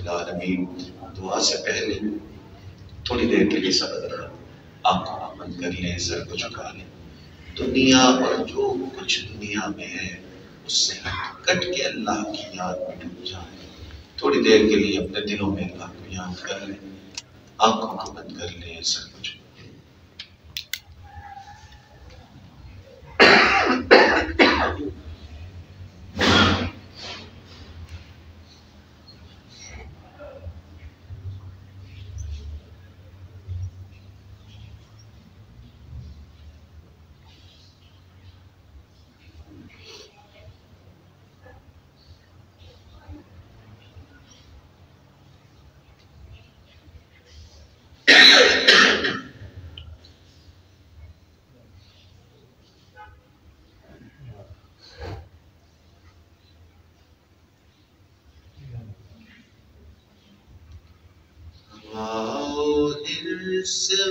العالمین. دعا سے پہلے تھوڑی دیر کے لیے سب آنکھوں کو بند کر لیں، سر کو جھکا لیں. دنیا اور جو کچھ دنیا میں ہے اس سے کٹ کے اللہ کی یاد میں ڈوب جائیں. تھوڑی دیر کے لیے اپنے دلوں میں اللہ کو یاد کر لیں، آنکھوں کو بند کر لیں، سر کو جھکا لیں.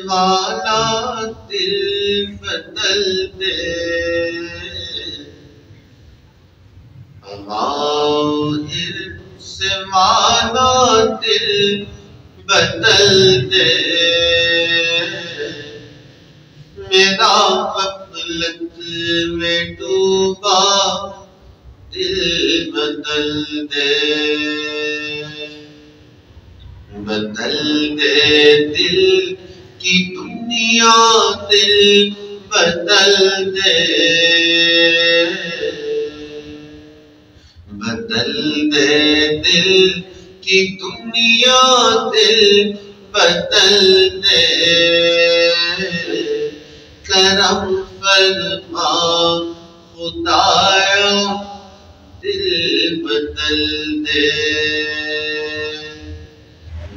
والا دل بدل دے، ارس والا دل بدل دے، میرا غفلت میں ڈوبا دل بدل دے. بدل دے دل کی دنیا، دل بدل دے. بدل دے دل کی دنیا، دل بدل دے. کرم فرما خدایا دل بدل دے.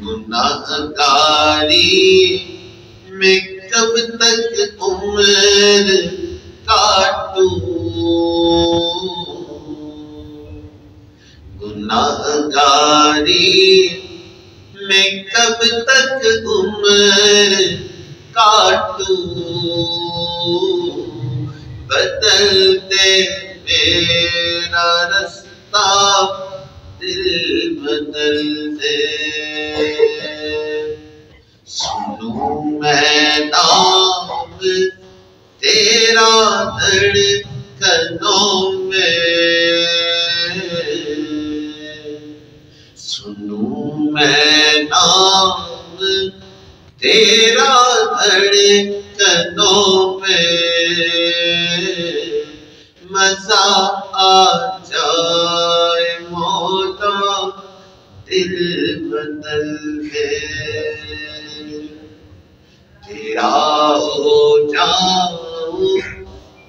گناہ گاری میں کب تک عمر کاٹوں، گناہ گاری میں کب تک عمر کاٹوں. بدل دے میرا رستہ، دل بدل دے. سنوں میں نام تیرا دھڑکنوں میں، سنوں میں نام تیرا دھڑکنوں میں. مزہ آ جائے مولا دل بدل دے. تیرا ہو جاؤں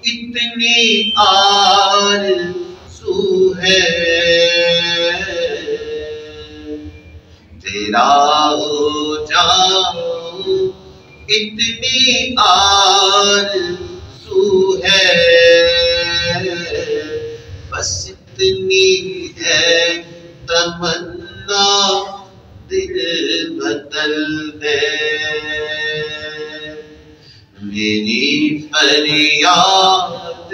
اتنی آرزو ہے، تیرا ہو جاؤں اتنی آرزو ہے. بس اتنی ہے تمنا دل بدل دے. میری فریاد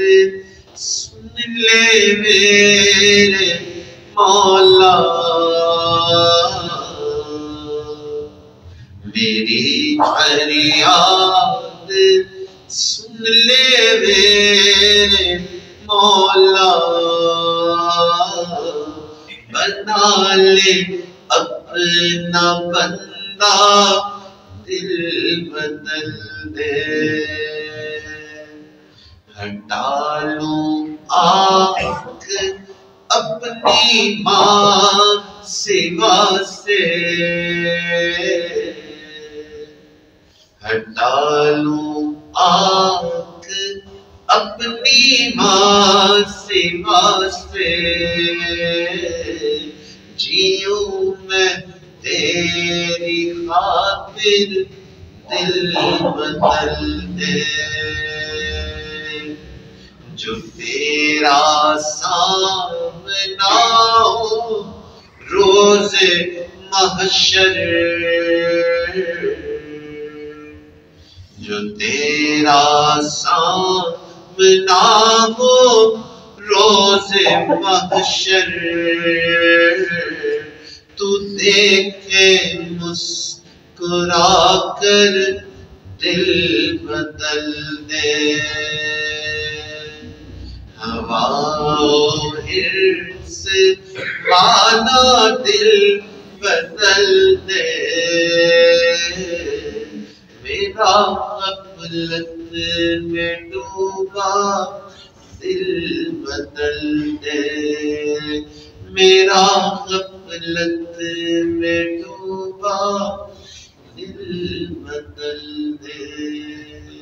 سن لے میرے مولا، میری فریاد سن لے میرے مولا. بنا لے اپنا بندہ دل بدل دے. ہٹا لوں آنکھ اپنی ماں سوا سے، ہٹا لوں آنکھ اپنی ماں سوا سے. جیوں میں تیری خاطر دل بدل دے. جو تیرا سامنا ہو روز محشر، جو تیرا سامنا ہو روز محشر، تو دیکھے مسکرا کر دل بدل دے، ہوا حرص والا دل بدل دے، میرا غفلت میں ڈوبا دل بدل دے، میرا غفلت میں ڈوبا دل بدل دے۔